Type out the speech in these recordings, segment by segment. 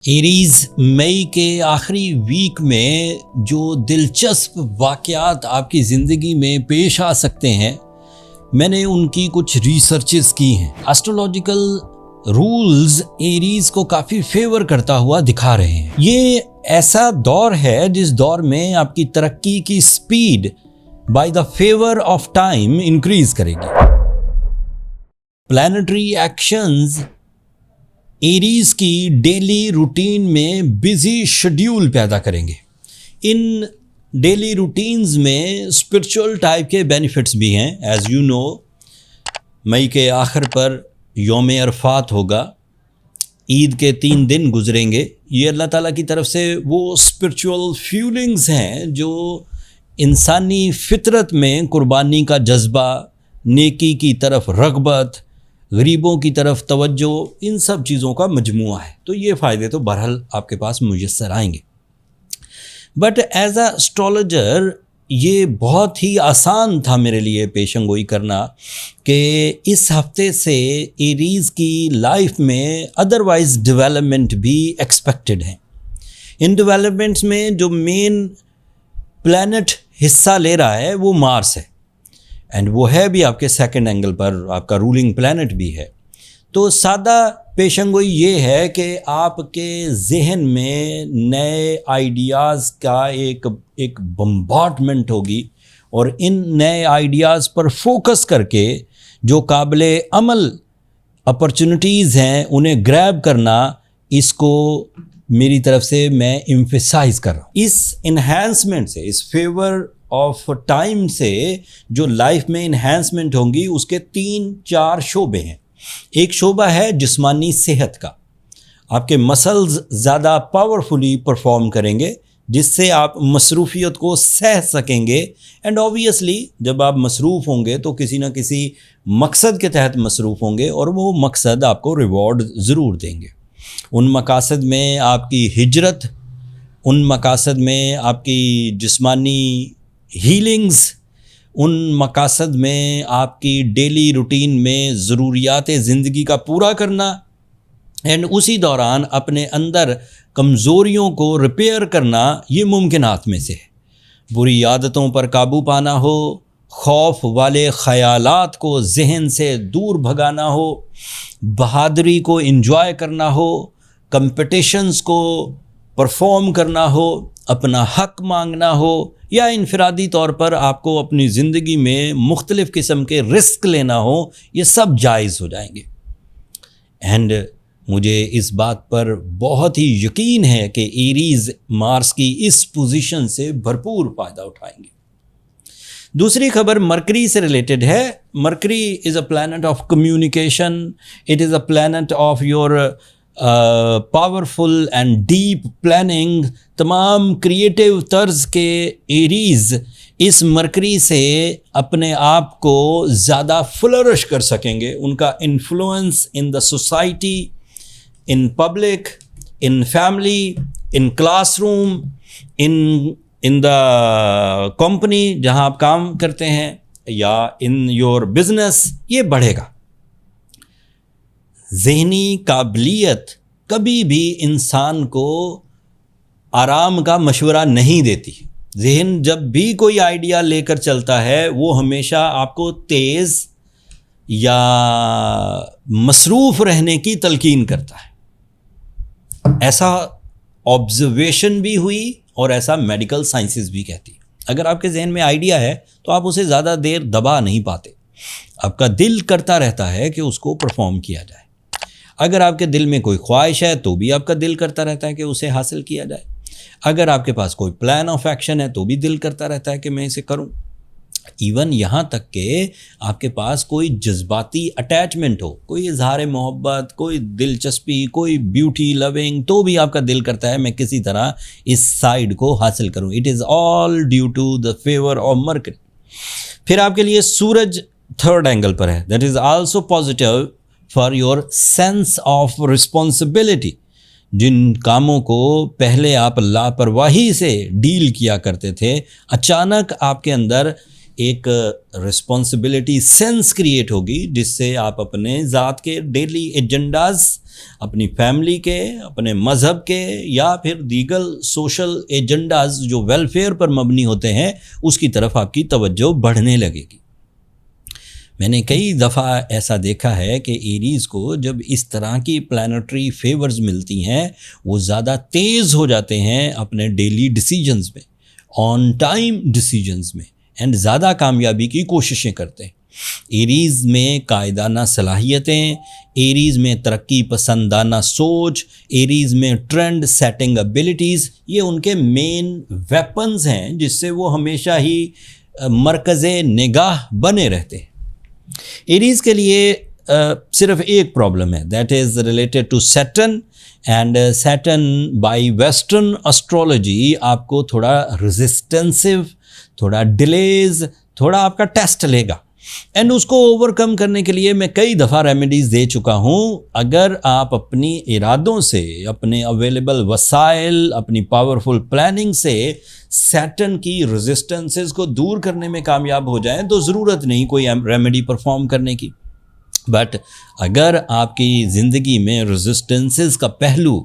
Arrays مئی کے آخری week میں جو دلچسپ واقعات آپ کی زندگی میں پیش آ سکتے ہیں، میں نے ان کی کچھ ریسرچز کی ہیں۔ ایسٹرولوجیکل رولز ایریز کو کافی فیور کرتا ہوا دکھا رہے ہیں۔ یہ ایسا دور ہے جس دور میں آپ کی ترقی کی speed by the favour of time increase کرے گی۔ پلانٹری ایکشنز ایریز کی ڈیلی روٹین میں بزی شیڈیول پیدا کریں گے۔ ان ڈیلی روٹینز میں اسپرچول ٹائپ کے بینیفٹس بھی ہیں۔ ایز یو نو، مئی کے آخر پر یوم عرفات ہوگا، عید کے 3 دن گزریں گے۔ یہ اللہ تعالیٰ کی طرف سے وہ اسپرچول فیولنگز ہیں جو انسانی فطرت میں قربانی کا جذبہ، نیکی کی طرف رغبت، غریبوں کی طرف توجہ، ان سب چیزوں کا مجموعہ ہے۔ تو یہ فائدے تو بہرحال آپ کے پاس میسر آئیں گے۔ بٹ ایز اے اسٹرولوجر یہ بہت ہی آسان تھا میرے لیے پیشن گوئی کرنا کہ اس ہفتے سے ایریز کی لائف میں ادروائز ڈیولپمنٹ بھی ایکسپیکٹڈ ہیں۔ ان ڈیولپمنٹس میں جو مین پلانٹ حصہ لے رہا ہے وہ مارس ہے، اینڈ وہ ہے بھی آپ کے سیکنڈ اینگل پر، آپ کا رولنگ پلانٹ بھی ہے۔ تو سادہ پیشن گوئی یہ ہے کہ آپ کے ذہن میں نئے آئیڈیاز کا ایک بمبارڈمنٹ ہوگی، اور ان نئے آئیڈیاز پر فوکس کر کے جو قابل عمل اپرچونٹیز ہیں انہیں گریب کرنا، اس کو میری طرف سے میں ایمفیسائز کر رہا ہوں۔ اس انہینسمنٹ سے، اس فیور آف ٹائم سے جو لائف میں انہینسمنٹ ہوں گی، اس کے 3-4 شعبے ہیں۔ ایک شعبہ ہے جسمانی صحت کا۔ آپ کے مسلز زیادہ پاورفلی پرفارم کریں گے، جس سے آپ مصروفیت کو سہ سکیں گے، اینڈ آبویسلی جب آپ مصروف ہوں گے تو کسی نہ کسی مقصد کے تحت مصروف ہوں گے، اور وہ مقصد آپ کو ریوارڈ ضرور دیں گے۔ ان مقاصد میں آپ کی ہجرت، ان مقاصد میں آپ کی جسمانی ہیلنگز، ان مقاصد میں آپ کی ڈیلی روٹین میں ضروریات زندگی کا پورا کرنا، اینڈ اسی دوران اپنے اندر کمزوریوں کو ریپیئر کرنا، یہ ممکنات میں سے ہے۔ بری عادتوں پر قابو پانا ہو، خوف والے خیالات کو ذہن سے دور بھگانا ہو، بہادری کو انجوائے کرنا ہو، کمپٹیشنز کو پرفارم کرنا ہو، اپنا حق مانگنا ہو، یا انفرادی طور پر آپ کو اپنی زندگی میں مختلف قسم کے رسک لینا ہو، یہ سب جائز ہو جائیں گے۔ اینڈ مجھے اس بات پر بہت ہی یقین ہے کہ ایریز مارس کی اس پوزیشن سے بھرپور فائدہ اٹھائیں گے۔ دوسری خبر مرکری سے ریلیٹڈ ہے۔ Mercury is a planet of communication, it is a planet of your powerful and deep planning. تمام کریٹیو طرز کے ایریز اس مرکری سے اپنے آپ کو زیادہ فلرش کر سکیں گے۔ ان کا influence in the society, in public, in family, in class room, in the company جہاں آپ کام کرتے ہیں، یا ان یور بزنس، یہ بڑھے گا۔ ذہنی قابلیت کبھی بھی انسان کو آرام کا مشورہ نہیں دیتی۔ ذہن جب بھی کوئی آئیڈیا لے کر چلتا ہے، وہ ہمیشہ آپ کو تیز یا مصروف رہنے کی تلقین کرتا ہے۔ ایسا آبزرویشن بھی ہوئی، اور ایسا میڈیکل سائنسز بھی کہتی ہے۔ اگر آپ کے ذہن میں آئیڈیا ہے تو آپ اسے زیادہ دیر دبا نہیں پاتے، آپ کا دل کرتا رہتا ہے کہ اس کو پرفارم کیا جائے۔ اگر آپ کے دل میں کوئی خواہش ہے تو بھی آپ کا دل کرتا رہتا ہے کہ اسے حاصل کیا جائے۔ اگر آپ کے پاس کوئی پلان آف ایکشن ہے تو بھی دل کرتا رہتا ہے کہ میں اسے کروں۔ ایون یہاں تک کہ آپ کے پاس کوئی جذباتی اٹیچمنٹ ہو، کوئی اظہار محبت، کوئی دلچسپی، کوئی بیوٹی لونگ، تو بھی آپ کا دل کرتا ہے میں کسی طرح اس سائیڈ کو حاصل کروں۔ It is all due to the favour of Mercury. پھر آپ کے لیے سورج 3rd اینگل پر ہے، that is also positive for your sense of responsibility. جن کاموں کو پہلے آپ لاپرواہی سے ڈیل کیا کرتے تھے، اچانک آپ کے اندر ایک رسپانسبلٹی سینس کریٹ ہوگی جس سے آپ اپنے ذات کے ڈیلی ایجنڈاز، اپنی فیملی کے، اپنے مذہب کے یا پھر دیگر سوشل ایجنڈاز جو ویلفیئر پر مبنی ہوتے ہیں اس کی طرف آپ کی توجہ بڑھنے لگے گی۔ میں نے کئی دفعہ ایسا دیکھا ہے کہ ایریز کو جب اس طرح کی پلانٹری فیورز ملتی ہیں وہ زیادہ تیز ہو جاتے ہیں اپنے ڈیلی ڈیسیجنز میں، آن ٹائم ڈیسیجنز میں، اینڈ زیادہ کامیابی کی کوششیں کرتے ہیں۔ ایریز میں قائدانہ صلاحیتیں، ایریز میں ترقی پسندانہ سوچ، ایریز میں ٹرینڈ سیٹنگ ابیلٹیز، یہ ان کے مین ویپنز ہیں جس سے وہ ہمیشہ ہی مرکز نگاہ بنے رہتے ہیں۔ ایریز کے لیے صرف ایک پرابلم ہے، that is related to Saturn, and Saturn by western astrology آپ کو تھوڑا ریزسٹنسو، تھوڑا ڈیلیز، تھوڑا آپ کا ٹیسٹ لے گا، اینڈ اس کو اوور کم کرنے کے لیے میں کئی دفعہ ریمیڈیز دے چکا ہوں۔ اگر آپ اپنی ارادوں سے، اپنے اویلیبل وسائل، اپنی پاورفل پلاننگ سے سیٹرن کی ریزسٹنسز کو دور کرنے میں کامیاب ہو جائیں تو ضرورت نہیں کوئی ریمیڈی پرفارم کرنے کی۔ بٹ اگر آپ کی زندگی میں ریزسٹنسز کا پہلو،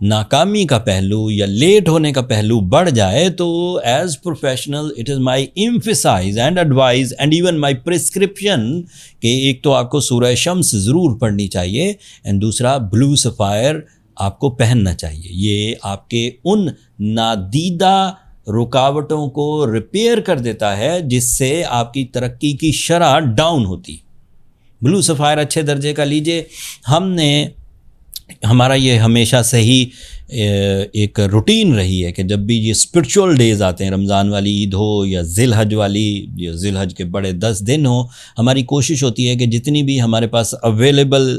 ناکامی کا پہلو یا لیٹ ہونے کا پہلو بڑھ جائے تو as professional it is my emphasise and advise and even my prescription کہ ایک تو آپ کو سورہ شمس ضرور پڑھنی چاہیے، اینڈ دوسرا بلو سفائر آپ کو پہننا چاہیے۔ یہ آپ کے ان نادیدہ رکاوٹوں کو ریپیئر کر دیتا ہے جس سے آپ کی ترقی کی شرح ڈاؤن ہوتی۔ بلو سفائر اچھے درجے کا لیجئے۔ ہمارا یہ ہمیشہ سے ہی ایک روٹین رہی ہے کہ جب بھی یہ اسپرچول ڈیز آتے ہیں، رمضان والی عید ہو یا ذی الحج والی، یا ذی الحج کے بڑے 10 دن ہوں، ہماری کوشش ہوتی ہے کہ جتنی بھی ہمارے پاس اویلیبل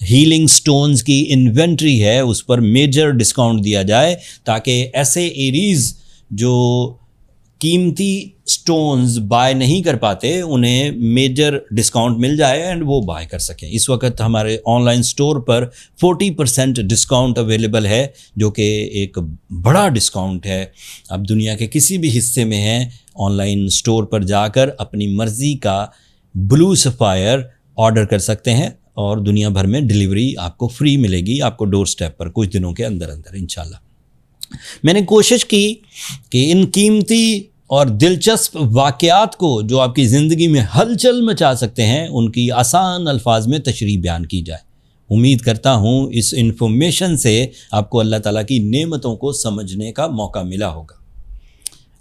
ہیلنگ سٹونز کی انوینٹری ہے اس پر میجر ڈسکاؤنٹ دیا جائے تاکہ ایسے ایریز جو قیمتی سٹونز بائی نہیں کر پاتے انہیں میجر ڈسکاؤنٹ مل جائے اینڈ وہ بائی کر سکیں۔ اس وقت ہمارے on line store per 40% discount available ہے جو کہ ایک بڑا ڈسکاؤنٹ ہے۔ آپ دنیا کے کسی بھی حصے میں ہیں، آن لائن سٹور پر جا کر اپنی مرضی کا بلو سفائر آرڈر کر سکتے ہیں اور دنیا بھر میں ڈیلیوری آپ کو فری ملے گی، آپ کو ڈور سٹیپ پر کچھ دنوں کے اندر انشاءاللہ۔ میں نے کوشش کی کہ ان قیمتی اور دلچسپ واقعات کو جو آپ کی زندگی میں ہلچل مچا سکتے ہیں ان کی آسان الفاظ میں تشریح بیان کی جائے۔ امید کرتا ہوں اس انفارمیشن سے آپ کو اللہ تعالیٰ کی نعمتوں کو سمجھنے کا موقع ملا ہوگا۔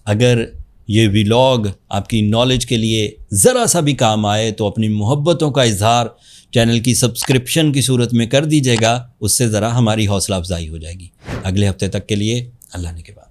اگر یہ ولاگ آپ کی نالج کے لیے ذرا سا بھی کام آئے تو اپنی محبتوں کا اظہار چینل کی سبسکرپشن کی صورت میں کر دیجیے گا، اس سے ذرا ہماری حوصلہ افزائی ہو جائے گی۔ اگلے ہفتے تک کے لیے اللہ نے کے بعد۔